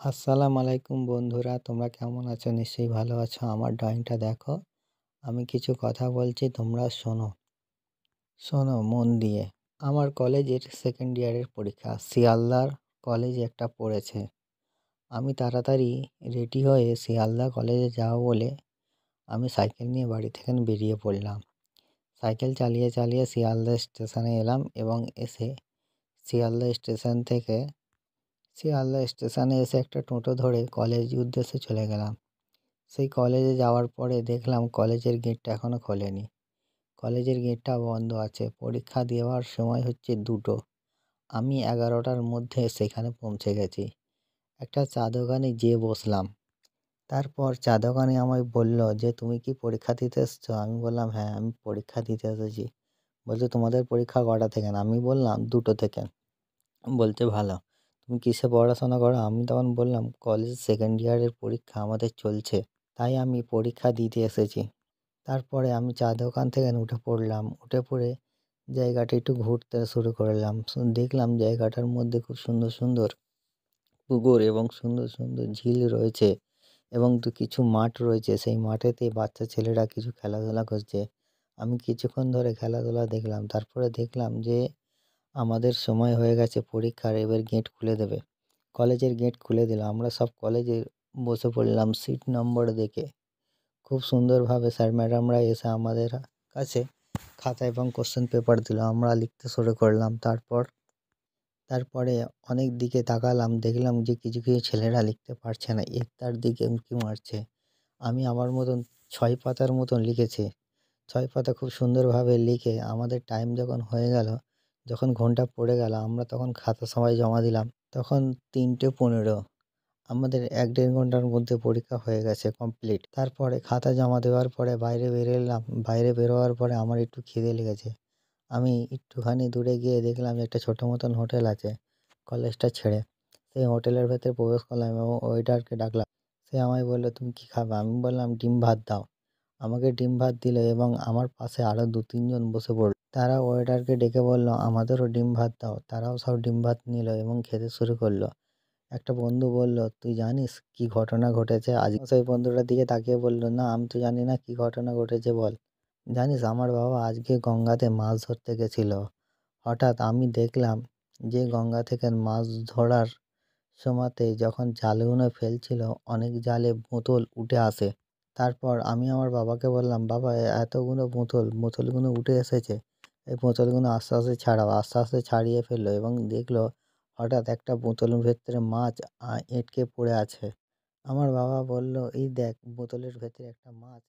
আসসালামু আলাইকুম বন্ধুরা, তোমরা কেমন আছো? নিশ্চয়ই ভালো আছো। আমার ড্রয়িংটা দেখো। আমি কিছু কথা বলছি, তোমরা শোনো। শোনো মন দিয়ে। আমার কলেজের সেকেন্ড ইয়ারের পরীক্ষা। শিয়ালদার কলেজে একটা পড়েছে। আমি তাড়াতাড়ি রেডি হয়ে শিয়ালদা কলেজে যাব বলে আমি সাইকেল নিয়ে বাড়ি থেকে বেরিয়ে পড়লাম। সাইকেল চালিয়ে চালিয়ে শিয়ালদা স্টেশনে এলাম এবং এসে শিয়ালদা স্টেশন থেকে শিয়ালদা স্টেশনে এসে একটা টোটো ধরে কলেজ উদ্দেশ্যে চলে গেলাম। সেই কলেজে যাওয়ার পরে দেখলাম কলেজের গেটটা এখনও খোলেনি। কলেজের গেটটা বন্ধ আছে। পরীক্ষা দেওয়ার সময় হচ্ছে 2টো। আমি 11টার মধ্যে সেখানে পৌঁছে গেছি। একটা চা দোকানে যেয়ে বসলাম। তারপর চা দোকানি আমায় বলল যে, তুমি কি পরীক্ষা দিতে এসছো? আমি বললাম, হ্যাঁ, আমি পরীক্ষা দিতে এসেছি। বলছে, তোমাদের পরীক্ষা কটা থেকে? আমি বললাম, 2টো থেকে। বলছে, ভালো। তুমি কিসে পড়াশোনা করো? আমি তখন বললাম, কলেজ সেকেন্ড ইয়ারের পরীক্ষা আমাদের চলছে, তাই আমি পরীক্ষা দিতে এসেছি। তারপরে আমি চা দোকান থেকে উঠে পড়লাম। উঠে পড়ে জায়গাটা একটু ঘুরতে শুরু করলাম। দেখলাম জায়গাটার মধ্যে খুব সুন্দর সুন্দর পুকুর এবং সুন্দর সুন্দর ঝিল রয়েছে এবং কিছু মাঠ রয়েছে। সেই মাঠেতে বাচ্চা ছেলেরা কিছু খেলাধুলা করছে। আমি কিছুক্ষণ ধরে খেলাধুলা দেখলাম। তারপরে দেখলাম যে আমাদের সময় হয়ে গেছে পরীক্ষার, এবার গেট খুলে দেবে। কলেজের গেট খুলে দিল। আমরা সব কলেজে বসে পড়লাম সিট নম্বর দেখে। খুব সুন্দরভাবে স্যার ম্যাডামরা এসে আমাদের কাছে খাতা এবং কোশ্চেন পেপার দিল। আমরা লিখতে শুরু করলাম। তারপরে অনেক দিকে তাকালাম, দেখলাম যে কিছু কিছু ছেলেরা লিখতে পারছে না, তার দিকে উঁকি মারছে। আমি আমার মতন 6 পাতার মতন লিখেছি। 6 পাতা খুব সুন্দরভাবে লিখে আমাদের টাইম যখন হয়ে গেল, যখন ঘন্টা পড়ে গেল, আমরা তখন খাতা সবাই জমা দিলাম। তখন 3টে 15। আমাদের 1-1.5 ঘন্টার মধ্যে পরীক্ষা হয়ে গেছে কমপ্লিট। তারপরে খাতা জমা দেওয়ার পরে বাইরে বেরোলাম। বাইরে বেরোয়ার পরে আমার একটু খিদে লেগেছে। আমি একটুখানি দূরে গিয়ে দেখলাম যে একটা ছোটো মতন হোটেল আছে কলেজটা ছেড়ে। সেই হোটেলের ভেতরে প্রবেশ করলাম এবং ওয়েটারকে ডাকলাম। সে আমায় বলল, তুমি কী খাবে? আমি বললাম, ডিম ভাত দাও। আমাকে ডিম ভাত দিল এবং আমার পাশে আরও 2-3 জন বসে পড়ল। তারা ওয়েটারকে ডেকে বলল, আমাদেরও ডিম ভাত দাও। তারাও সব ডিম ভাত নিল এবং খেতে শুরু করলো। একটা বন্ধু বলল, তুই জানিস কি ঘটনা ঘটেছে আজ? সেই বন্ধুটার দিকে তাকিয়ে বলল, না, আমি তো জানি না, কি ঘটনা ঘটেছে বল। জানিস, আমার বাবা আজকে গঙ্গাতে মাছ ধরতে গেছিল। হঠাৎ আমি দেখলাম যে গঙ্গা থেকে মাছ ধরার সময়তে যখন জালগুলো ফেলছিল, অনেক জালে বোতল উঠে আসে। তারপর আমি আমার বাবাকে বললাম, বাবা, এতগুলো বোতলগুলো উঠে এসেছে, এই বোতলগুলো আস্তে আস্তে ছাড়াও। আস্তে আস্তে ছাড়িয়ে ফেললো এবং দেখলো হঠাৎ একটা বোতলের ভেতরে মাছ এঁটকে পড়ে আছে। আমার বাবা বলল, এই দেখ, বোতলের ভেতরে একটা মাছ